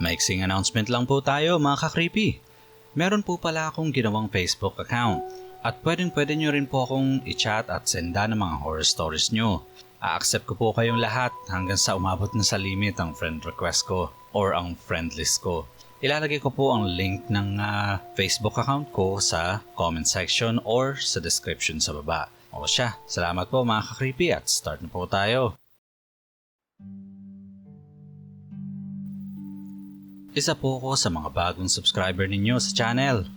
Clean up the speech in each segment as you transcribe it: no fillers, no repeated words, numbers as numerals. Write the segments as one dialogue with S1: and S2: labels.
S1: Maiksing announcement lang po tayo mga ka-creepy. Meron po pala akong ginawang Facebook account at pwede nyo rin po akong i-chat at senda ng mga horror stories nyo. A-accept ko po kayong lahat hanggang sa umabot na sa limit ang friend request ko or ang friend list ko. Ilalagay ko po ang link ng Facebook account ko sa comment section or sa description sa baba. O siya, salamat po mga ka-creepy at start na po tayo. Isa po ako sa mga bagong subscriber ninyo sa channel.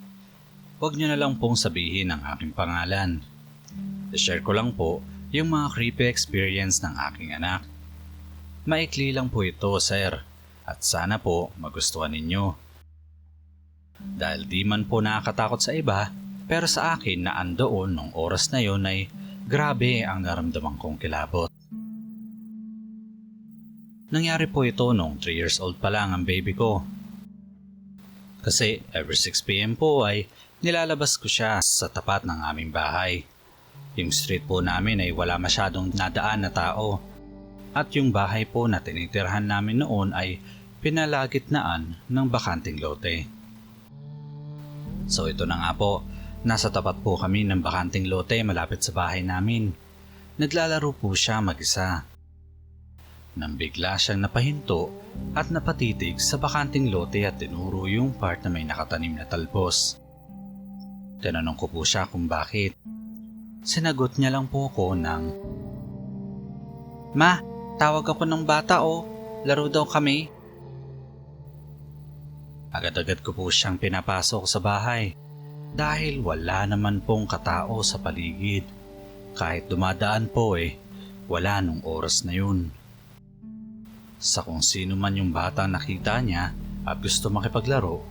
S1: Huwag nyo na lang pong sabihin ang aking pangalan. I-share ko lang po yung mga creepy experience ng aking anak. Maikli lang po ito, sir, at sana po magustuhan ninyo. Dahil di man po nakakatakot sa iba, pero sa akin na andoon nung oras na yon ay grabe ang naramdaman kong kilabot. Nangyari po ito nung 3 years old pa lang ang baby ko. Kasi every 6 PM po ay nilalabas ko siya sa tapat ng aming bahay. Yung street po namin ay wala masyadong nadaan na tao. At yung bahay po na tinitirhan namin noon ay pinalagitnaan ng bakanting lote. So ito na nga po, nasa tapat po kami ng bakanting lote malapit sa bahay namin. Naglalaro po siya mag-isa. Nang bigla siyang napahinto at napatitig sa bakanting lote at tinuro yung part na may nakatanim na talbos. Tinanong ko po siya kung bakit. Sinagot niya lang po ko ng, "Ma, tawag ako ng bata o, laro daw kami." Agad-agad ko po siyang pinapasok sa bahay dahil wala naman pong katao sa paligid. Kahit dumadaan po wala nung oras na yun. Sa kung sino man yung batang nakita niya at gusto makipaglaro,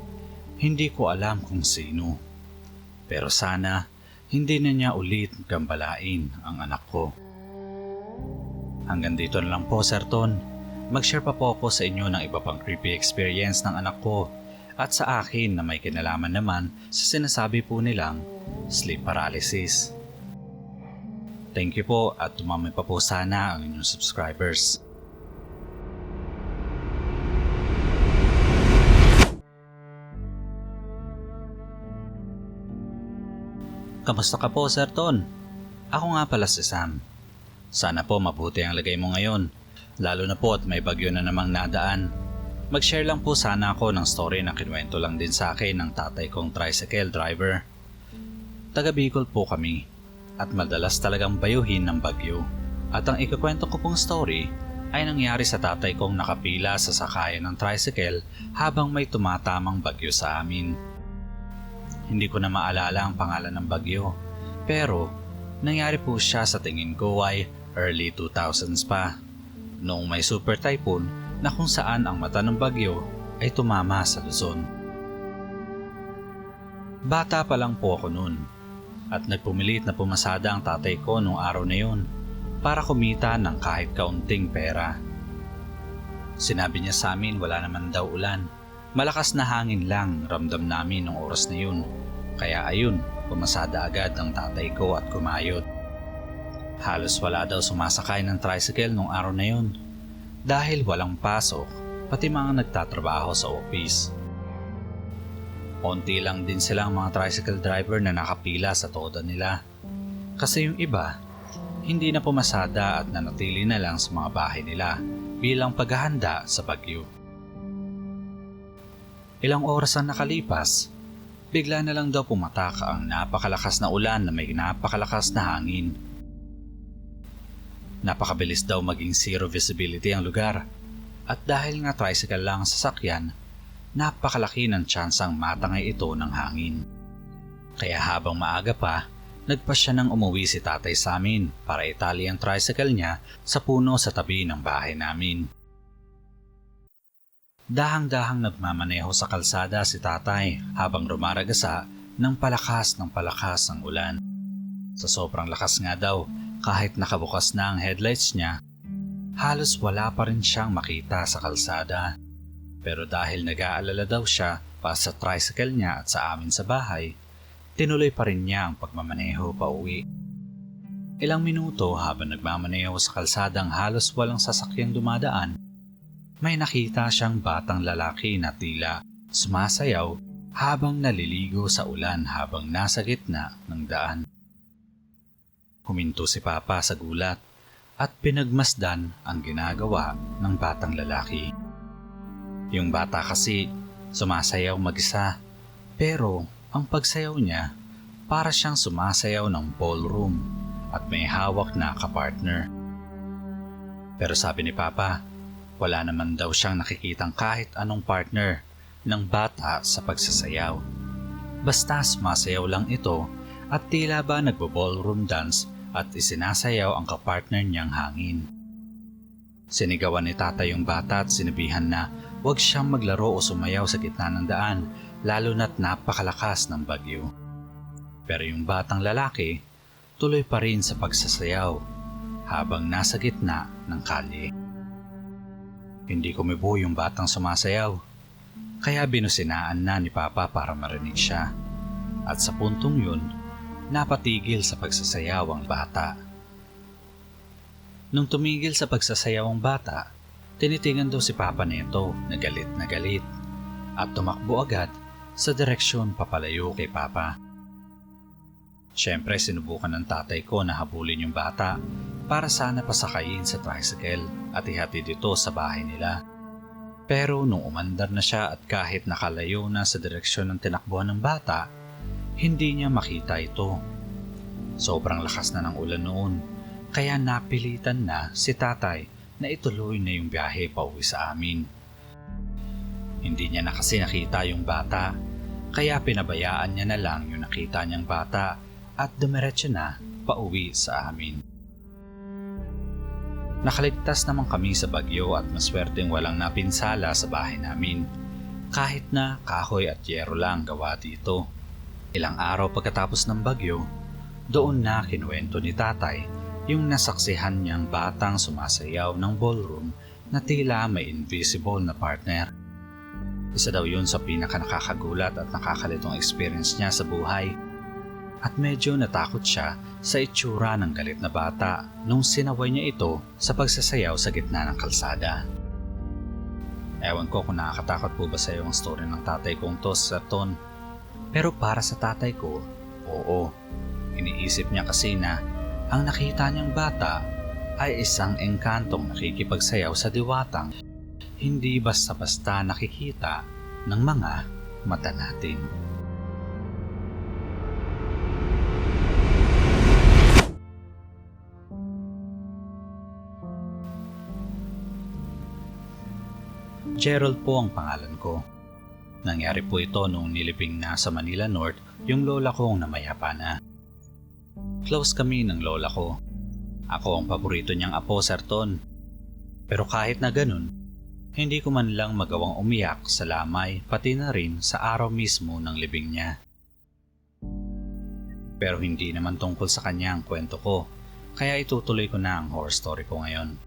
S1: hindi ko alam kung sino. Pero sana hindi na niya ulit gambalain ang anak ko. Hanggang dito na lang po, Sir Ton. Mag-share pa po ako sa inyo ng iba pang creepy experience ng anak ko at sa akin na may kinalaman naman sa sinasabi po nilang sleep paralysis. Thank you po at dumami pa po sana ang inyong subscribers. Kamusta ka po, Sir Ton? Ako nga pala si Sam. Sana po mabuti ang lagay mo ngayon, lalo na po at may bagyo na namang nadaan. Mag-share lang po sana ako ng story na kinuwento lang din sa akin ng tatay kong tricycle driver. Taga Bicol po kami at madalas talagang bayuhin ng bagyo. At ang ikukwento ko pong story ay nangyari sa tatay kong nakapila sa sakayan ng tricycle habang may tumatamang bagyo sa amin. Hindi ko na maalala ang pangalan ng bagyo, pero nangyari po siya sa tingin ko ay early 2000s pa, noong may super typhoon na kung saan ang mata ng bagyo ay tumama sa Luzon. Bata pa lang po ako noon at nagpumilit na pumasada ang tatay ko noong araw na yun para kumita ng kahit kaunting pera. Sinabi niya sa amin wala naman daw ulan. Malakas na hangin lang ramdam namin ng oras na yun. Kaya ayun, pumasada agad ang tatay ko at kumayod. Halos wala daw sumasakay ng tricycle nung araw na yun. Dahil walang pasok, pati mga nagtatrabaho sa office. Onti lang din silang mga tricycle driver na nakapila sa toda nila. Kasi yung iba, hindi na pumasada at nanatili na lang sa mga bahay nila bilang paghahanda sa bagyo. Ilang oras ang nakalipas, bigla na lang daw pumatak ang napakalakas na ulan na may napakalakas na hangin. Napakabilis daw maging zero visibility ang lugar at dahil nga tricycle lang ang sasakyan, napakalaki ng tsansang matangay ito ng hangin. Kaya habang maaga pa, nagpasya nang umuwi si tatay sa amin para itali ang tricycle niya sa puno sa tabi ng bahay namin. Dahang-dahang nagmamaneho sa kalsada si tatay habang rumaragasa ng palakas ang ulan. Sa sobrang lakas nga daw, kahit nakabukas na ang headlights niya, halos wala pa rin siyang makita sa kalsada. Pero dahil nag-aalala daw siya pa sa tricycle niya at sa amin sa bahay, tinuloy pa rin niya ang pagmamaneho pa uwi. Ilang minuto habang nagmamaneho sa kalsadang halos walang sasakyang dumadaan, may nakita siyang batang lalaki na tila sumasayaw habang naliligo sa ulan habang nasa gitna ng daan. Huminto si Papa sa gulat at pinagmasdan ang ginagawa ng batang lalaki. Yung bata kasi sumasayaw mag-isa, pero ang pagsayaw niya para siyang sumasayaw ng ballroom at may hawak na kapartner. Pero sabi ni Papa, wala naman daw siyang nakikitang kahit anong partner ng bata sa pagsasayaw. Basta sumasayaw lang ito at tila ba nagbo-ballroom dance at isinasayaw ang kapartner niyang hangin. Sinigawan ni Tatay yung bata at sinabihan na huwag siyang maglaro o sumayaw sa gitna ng daan lalo na't napakalakas ng bagyo. Pero yung batang lalaki tuloy pa rin sa pagsasayaw habang nasa gitna ng kalye. Hindi kumibo yung batang sumasayaw, kaya binusinaan na ni Papa para marinig siya. At sa puntong yun, napatigil sa pagsasayaw ang bata. Nung tumigil sa pagsasayaw ang bata, tinitingan daw si Papa nito na galit at tumakbo agad sa direksyon papalayo kay Papa. Siyempre sinubukan ng tatay ko na habulin yung bata para sana pasakayin sa tricycle at ihatid ito sa bahay nila. Pero nung umandar na siya at kahit nakalayo na sa direksyon ng tinakbuhan ng bata, hindi niya makita ito. Sobrang lakas na ng ulan noon, kaya napilitan na si tatay na ituloy na yung biyahe pauwi sa amin. Hindi niya na kasi nakita yung bata, kaya pinabayaan niya na lang yung nakita niyang bata at dumiretso na pauwi sa amin. Nakaligtas naman kami sa bagyo at maswerteng walang napinsala sa bahay namin, kahit na kahoy at yero lang gawa dito. Ilang araw pagkatapos ng bagyo, doon na kinuwento ni tatay yung nasaksihan niyang batang sumasayaw ng ballroom na tila may invisible na partner. Isa daw yun sa pinaka-nakakagulat at nakakalitong experience niya sa buhay. At medyo natakot siya sa itsura ng galit na bata nung sinaway niya ito sa pagsasayaw sa gitna ng kalsada. Ewan ko kung nakakatakot po ba sa iyo ang story ng tatay kong to, Sir Ton. Pero para sa tatay ko, oo. Iniisip niya kasi na ang nakita niyang bata ay isang engkantong nakikipagsayaw sa diwatang, hindi basta-basta nakikita ng mga mata natin. Gerald po ang pangalan ko. Nangyari po ito nung nilibing na sa Manila North yung lola kong namayapa na. Close kami ng lola ko. Ako ang paborito niyang apo, Sir Ton. Pero kahit na ganun, hindi ko man lang magawang umiyak sa lamay pati na rin sa araw mismo ng libing niya. Pero hindi naman tungkol sa kanya ang kwento ko, kaya itutuloy ko na ang horror story ko ngayon.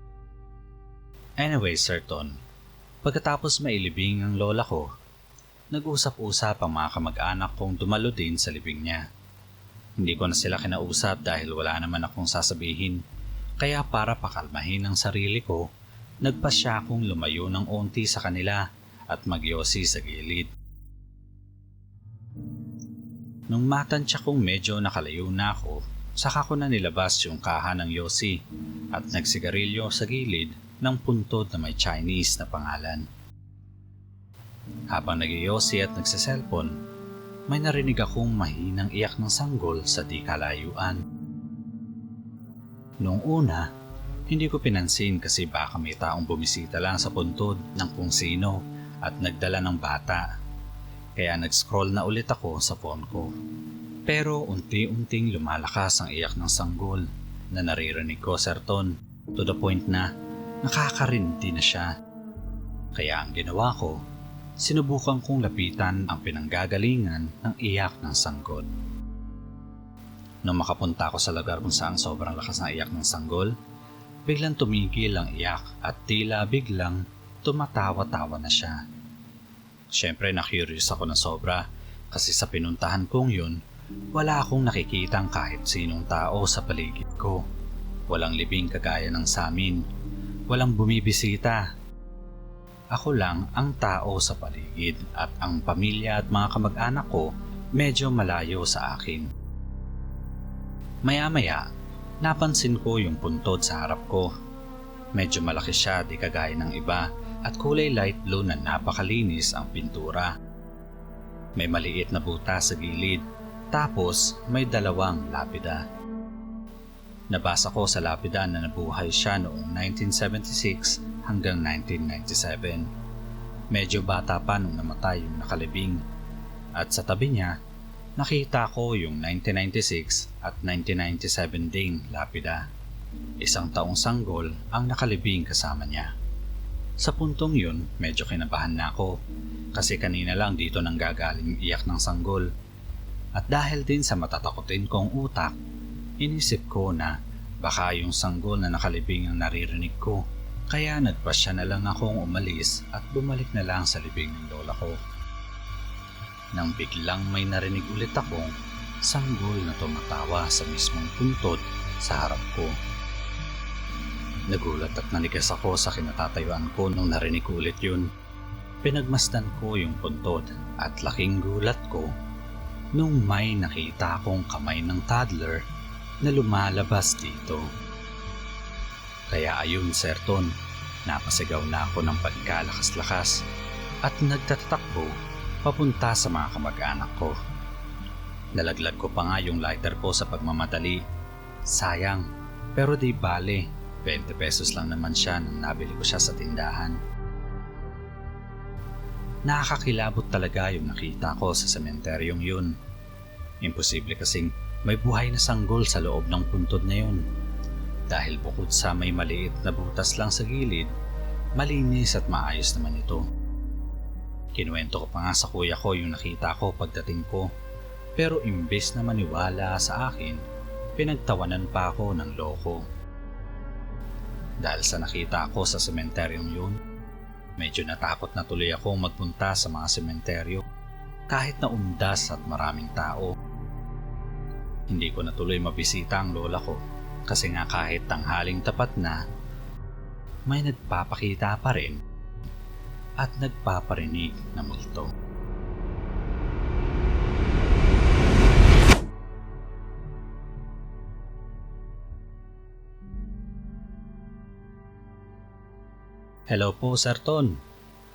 S1: Anyway, Sir Ton, pagkatapos mailibing ang lola ko, nag-usap-usap ang mga kamag-anak kong dumalo din sa libing niya. Hindi ko na sila kinausap dahil wala naman akong sasabihin, kaya para pakalmahin ang sarili ko, nagpasya akong lumayo ng onti sa kanila at magyosi sa gilid. Nung matansya kong medyo nakalayo na ako, saka ko na nilabas yung kaha ng yosi at nagsigarilyo sa gilid ng puntod na may Chinese na pangalan. Habang nag-iyosi at nagsiselfon, may narinig akong mahinang iyak ng sanggol sa di kalayuan. Noong una, hindi ko pinansin kasi baka may taong bumisita lang sa puntod ng kung sino at nagdala ng bata. Kaya nag-scroll na ulit ako sa phone ko. Pero unti-unting lumalakas ang iyak ng sanggol na naririnig ko, Sir Ton, to the point na nakakarindi na siya. Kaya ang ginawa ko, sinubukan kong lapitan ang pinanggagalingan ng iyak ng sanggol. Nung makapunta ako sa lugar kung saan sobrang lakas ng iyak ng sanggol, biglang tumigil ang iyak at tila biglang tumatawa-tawa na siya. Siyempre na-curious ako ng sobra kasi sa pinuntahan kong yun, wala akong nakikitang kahit sinong tao sa paligid ko. Walang libing kagaya ng sa amin. Walang bumibisita. Ako lang ang tao sa paligid at ang pamilya at mga kamag-anak ko medyo malayo sa akin. Maya-maya, napansin ko yung puntod sa harap ko. Medyo malaki siya di kagaya ng iba at kulay light blue na napakalinis ang pintura. May maliit na butas sa gilid, tapos may 2 lapida. Nabasa ko sa lapida na nabuhay siya noong 1976 hanggang 1997. Medyo bata pa nung namatay yung nakalibing. At sa tabi niya, nakita ko yung 1996 at 1997 ding lapida. 1 taong sanggol ang nakalibing kasama niya. Sa puntong yun, medyo kinabahan na ako kasi kanina lang dito nang gagaling iyak ng sanggol. At dahil din sa matatakotin kong utak, inisip ko na baka yung sanggol na nakalibing ang naririnig ko. Kaya nagpasya na lang akong umalis at bumalik na lang sa libing ng lola ko. Nang biglang may narinig ulit akong sanggol na tumatawa sa mismong puntod sa harap ko. Nagulat at nanigas ako sa kinatatayuan ko nung narinig ko ulit yun. Pinagmasdan ko yung puntod at laking gulat ko nung may nakita akong kamay ng toddler na lumalabas dito. Kaya ayun, Sir Ton, napasigaw na ako ng pagkalakas-lakas at nagtatakbo papunta sa mga kamag-anak ko. Nalaglag ko pa nga yung lighter ko sa pagmamadali. Sayang, pero di bale. 20 pesos lang naman siya nung nabili ko siya sa tindahan. Nakakakilabot talaga yung nakita ko sa sementeryong yun. Imposible kasing may buhay na sanggol sa loob ng puntod na yun. Dahil bukod sa may maliit na butas lang sa gilid, malinis at maayos naman ito. Kinuwento ko pa nga sa kuya ko yung nakita ko pagdating ko. Pero imbes na maniwala sa akin, pinagtawanan pa ako ng loko. Dahil sa nakita ko sa sementeryong yun, medyo natakot na tuloy ako magpunta sa mga sementeryo kahit na undas at maraming tao. Hindi ko na tuloy mabisita ang lola ko kasi nga kahit tanghaling tapat na, may nagpapakita pa rin at nagpaparinig na multo. Hello po, Sir Ton.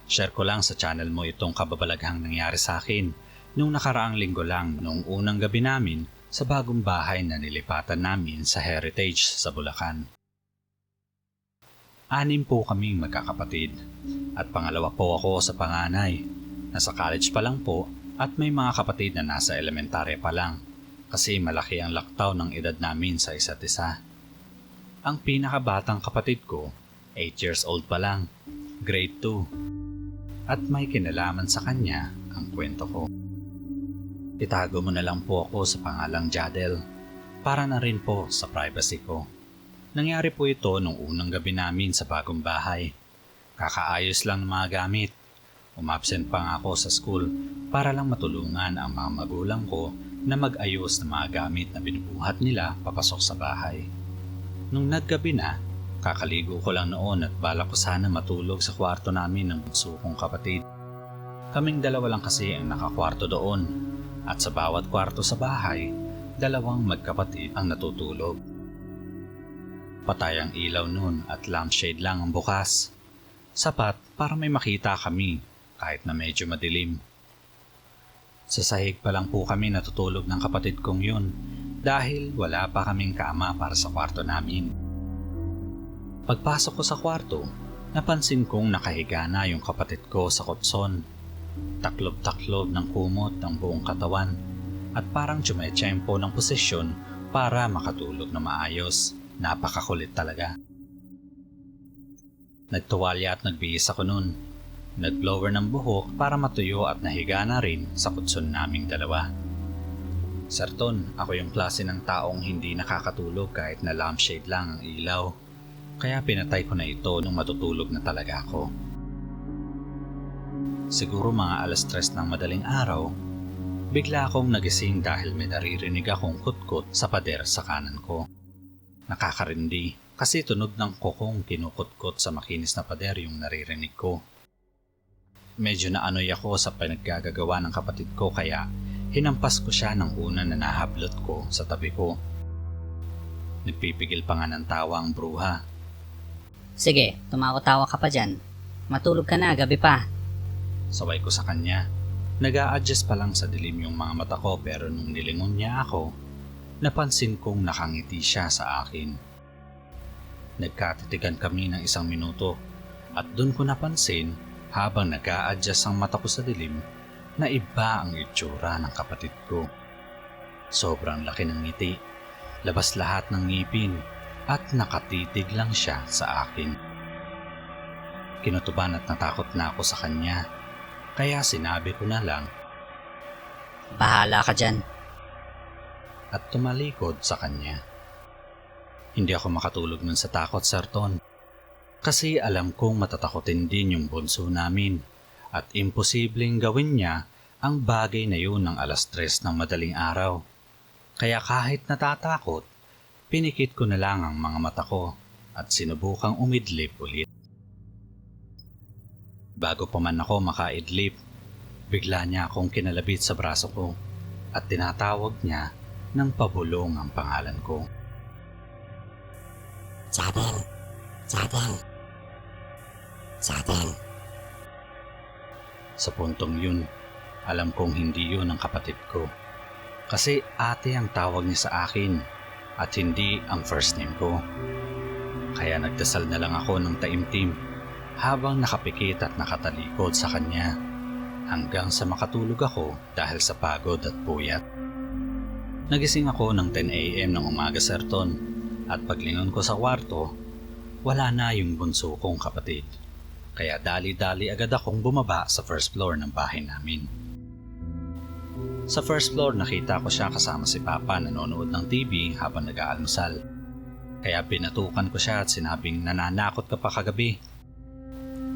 S1: Share ko lang sa channel mo itong kababalaghang nangyari sa akin nung nakaraang linggo lang nung unang gabi namin sa bagong bahay na nilipatan namin sa Heritage sa Bulacan. 6 po kaming magkakapatid at pangalawa po ako sa panganay. Nasa college pa lang po at may mga kapatid na nasa elementarya pa lang kasi malaki ang laktaw ng edad namin sa isa't isa. Ang pinakabatang kapatid ko, 8 years old pa lang, grade 2. At may kinalaman sa kanya ang kwento ko. Itago mo na lang po ako sa pangalang Jadel para na rin po sa privacy ko. Nangyari po ito nung unang gabi namin sa bagong bahay. Kakaayos lang ng mga gamit. Umabsent pa nga ako sa school para lang matulungan ang mga magulang ko na mag-ayos ng mga gamit na binubuhat nila papasok sa bahay. Nung naggabi na, kakaligo ko lang noon at balak ko sana matulog sa kwarto namin ng bunso kong kapatid. Kaming 2 lang kasi ang nakakwarto doon at sa bawat kwarto sa bahay, 2 magkapatid ang natutulog. Patay ang ilaw noon at lampshade lang ang bukas. Sapat para may makita kami kahit na medyo madilim. Sa sahig pa lang po kami natutulog ng kapatid kong yun dahil wala pa kaming kama para sa kwarto namin. Pagpasok ko sa kwarto, napansin kong nakahiga na yung kapatid ko sa kotson. Taklob-taklob ng kumot ng buong katawan at parang tsumetsyempo ng posisyon para makatulog na maayos. Napakakulit talaga. Nagtuwalya at nagbihis ako nun. Nag-blower ng buhok para matuyo at nahiga na rin sa kutson naming 2. Sir Ton, ako yung klase ng taong hindi nakakatulog kahit na lampshade lang ang ilaw. Kaya pinatay ko na ito nung matutulog na talaga ako. Siguro mga 3:00 ng madaling araw, bigla akong nagising dahil may naririnig akong kutkot sa pader sa kanan ko. Nakakarindi kasi tunog ng kokong kinukutkot sa makinis na pader yung naririnig ko. medyo naanoy ako sa pinaggagawa ng kapatid ko kaya hinampas ko siya ng una na nahablot ko sa tabi ko. Nagpipigil pa nga ng tawa ang bruha.
S2: Sige, tumawa-tawa ka pa dyan. Matulog ka na, gabi pa.
S1: Saway ko sa kanya. Nag-a-adjust pa lang sa dilim yung mga mata ko pero nung nilingon niya ako, napansin kong nakangiti siya sa akin. Nagkatitigan kami ng 1 minuto at dun ko napansin habang nag-a-adjust ang mata ko sa dilim na iba ang itsura ng kapatid ko. Sobrang laki ng ngiti, labas lahat ng ngipin at nakatitig lang siya sa akin. Kinutuban at natakot na ako sa kanya kaya sinabi ko na lang,
S2: Bahala ka dyan.
S1: at tumalikod sa kanya. Hindi ako makatulog nun sa takot, Sir Ton. Kasi alam kong matatakotin din yung bunso namin at imposibleng gawin niya ang bagay na yun ng 3:00 ng madaling araw. Kaya kahit natatakot, pinikit ko na lang ang mga mata ko at sinubukang umidlip ulit. Bago pa man ako makaidlip, bigla niya akong kinalabit sa braso ko at tinatawag niya ng pabulong ang pangalan ko.
S3: Jabel. Jabel. Jabel.
S1: Sa puntong yun, alam kong hindi yun ang kapatid ko. Kasi ate ang tawag niya sa akin at hindi ang first name ko. Kaya nagdasal na lang ako ng taimtim habang nakapikit at nakatalikod sa kanya hanggang sa makatulog ako dahil sa pagod at puyat. Nagising ako ng 10 a.m. ng umaga, Sir Ton, at paglingon ko sa kwarto, wala na yung bunso kong kapatid. Kaya dali-dali agad akong bumaba sa first floor ng bahay namin. Sa first floor nakita ko siya kasama si Papa nanonood ng TV habang nag-aalmusal. Kaya binatukan ko siya at sinabing nananakot ka pa kagabi.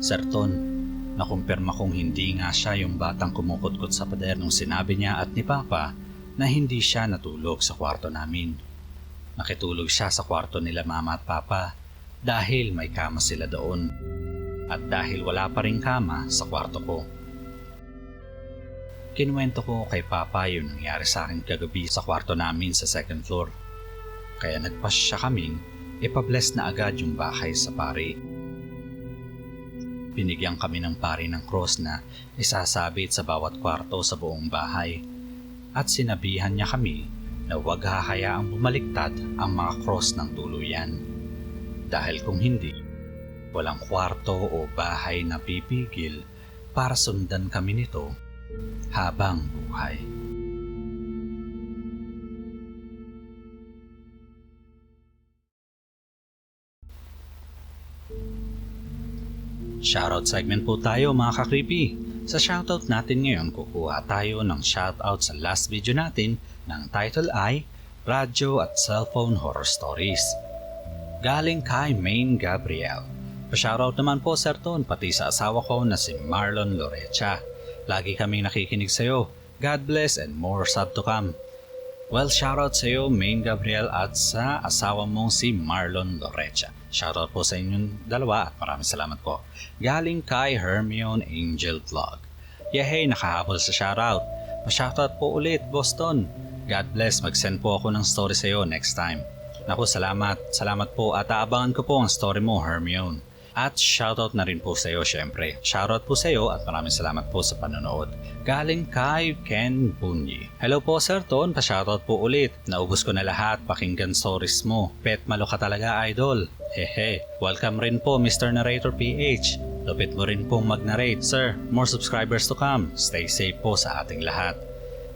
S1: Sir Ton, nakumpirma kong hindi nga siya yung batang kumukutkot sa pader nung sinabi niya at ni Papa na hindi siya natulog sa kwarto namin. Nakitulog siya sa kwarto nila Mama at Papa dahil may kama sila doon at dahil wala pa ring kama sa kwarto ko. Kinuwento ko kay Papa yung nangyari sa akin kagabi sa kwarto namin sa second floor. Kaya nagpasya kaming ipabless na agad yung bahay sa pari. Binigyan kami ng pari ng cross na isasabit sa bawat kwarto sa buong bahay. At sinabihan niya kami na huwag hahayaang bumaliktad ang mga cross ng tuluyan. Dahil kung hindi, walang kwarto o bahay na pipigil para sundan kami nito habang buhay. Shoutout segment po tayo mga ka-creepy. Sa shoutout natin ngayon, kukuha tayo ng shoutout sa last video natin ng title ay Radyo at Cellphone Horror Stories. Galing kay Main Gabriel. Pa-shoutout naman po, Sir Ton, pati sa asawa ko na si Marlon Lorecha. Lagi kaming nakikinig sa'yo. God bless and more sub to come. Well, shoutout sa'yo, Main Gabriel, at sa asawa mong si Marlon Lorecha. Shoutout po sa inyong dalawa at maraming salamat po. Galing kay Hermione Angel Vlog. Yehey, nakahabol sa shoutout. Pa-shoutout po ulit, Boston. God bless, mag-send po ako ng story sa'yo next time. Naku, salamat. Salamat po at aabangan ko po ang story mo, Hermione. At shoutout na rin po sa iyo syempre. Shoutout po sa iyo at maraming salamat po sa panonood. Galing kay Ken Bunyi. Hello po Sir Ton, pa-shoutout po ulit. Naubos ko na lahat, pakinggan stories mo. Pet malo ka talaga, idol. Hehe. Welcome rin po Mr. Narrator PH. Lupit mo rin pong mag-narrate, sir. More subscribers to come. Stay safe po sa ating lahat.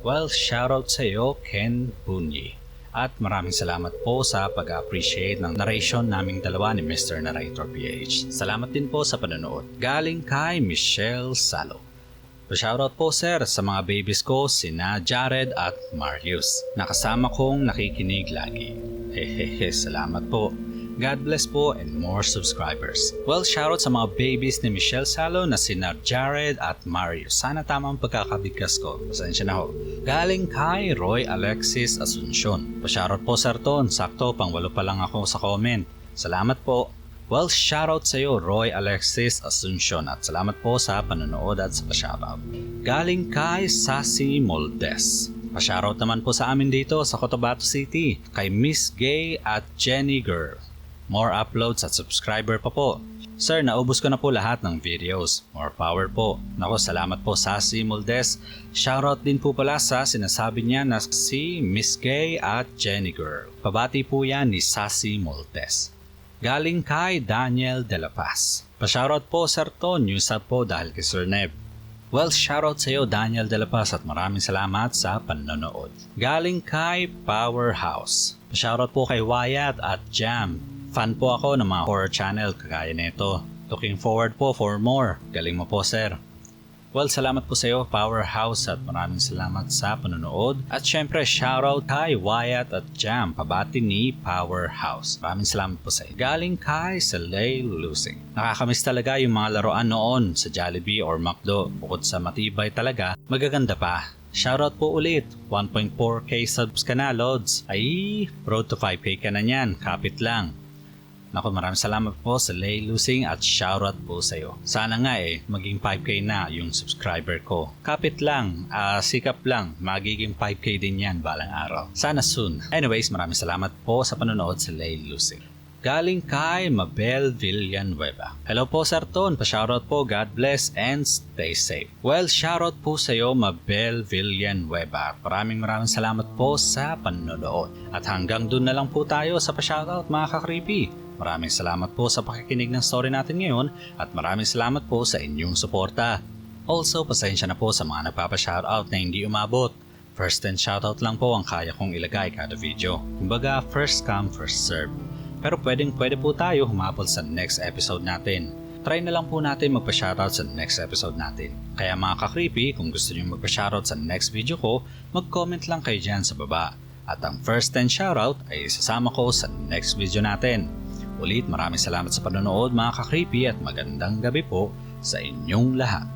S1: Well, shoutout sa iyo, Ken Bunyi. At maraming salamat po sa pag-appreciate ng narration naming dalawa ni Mr. Narrator PH. Salamat din po sa panonood. Galing kay Michelle Salo. Pa-shoutout po sir sa mga babies ko, sina Jared at Marius. Nakasama kong nakikinig lagi. Hehehe, salamat po. God bless po and more subscribers. Well, shoutout sa mga babies ni Michelle Salo na sina Jared at Marius. Sana tamang pagkakabigkas ko. Pasensya na ho. Galing kay Roy Alexis Asuncion. Pa-shoutout po Sir Ton. Sakto, pang 8 pa lang ako sa comment. Salamat po. Well, shoutout sa iyo Roy Alexis Asuncion at salamat po sa panonood at sa pa-shoutout. Galing kay Sassy Moldes. Pa-shoutout naman po sa amin dito sa Cotabato City kay Miss Gay at Jenny Girl. More uploads at subscriber pa po. Sir, naubos ko na po lahat ng videos. More power po. Nako, salamat po Sassy Moldes. Shoutout din po pala sa sinasabi niya na si Miss Gay at Jenny Girl. Pabati po yan ni Sassy Moldes. Galing kay Daniel De La Paz. Pa-shoutout po Sir Ton, news up po dahil kay Sir Neb. Well, shoutout sa iyo Daniel De La Paz at maraming salamat sa panonood. Galing kay Powerhouse. Pa-shoutout po kay Wyatt at Jam. Fan po ako ng mga horror channel kagaya nito. Looking forward po for more. Galing mo po sir. Well, salamat po sa iyo Powerhouse at maraming salamat sa panonood. At syempre shoutout kay Wyatt at Jam, pabati ni Powerhouse. Maraming salamat po sa iyo. Galing kay Salay Lusing. Nakakamiss talaga yung mga laruan noon sa Jollibee or McDo. Bukod sa matibay talaga, magaganda pa. Shoutout po ulit. 1.4k subs ka na, Lods. Ay, road to 5k ka na niyan. Kapit lang. Naku, maraming salamat po sa Lay Lusing at shoutout po sa iyo. Sana nga maging 5k na yung subscriber ko. Kapit lang, sikap lang, magiging 5k din yan balang araw. Sana soon. Anyways, maraming salamat po sa panonood sa Lay Lusing. Galing kay Mabel Villanueva. Hello po Sir Ton, pa-shoutout po, God bless and stay safe. Well, shoutout po sa iyo Mabel Villanueva. Maraming salamat po sa panonood. At hanggang dun na lang po tayo sa pa-shoutout mga ka-creepy. Maraming salamat po sa pakikinig ng story natin ngayon at maraming salamat po sa inyong suporta. Also, pasensya na po sa mga nagpapa-shoutout na hindi umabot. First and shoutout lang po ang kaya kong ilagay kada video. Kumbaga, first come, first serve. Pero pwede po tayo humabol sa next episode natin. Try na lang po natin magpa-shoutout sa next episode natin. Kaya mga ka-creepy, kung gusto niyo magpa-shoutout sa next video ko, mag-comment lang kayo dyan sa baba. At ang first and shoutout ay isasama ko sa next video natin. Ulit maraming salamat sa panonood mga ka-creepy at magandang gabi po sa inyong lahat.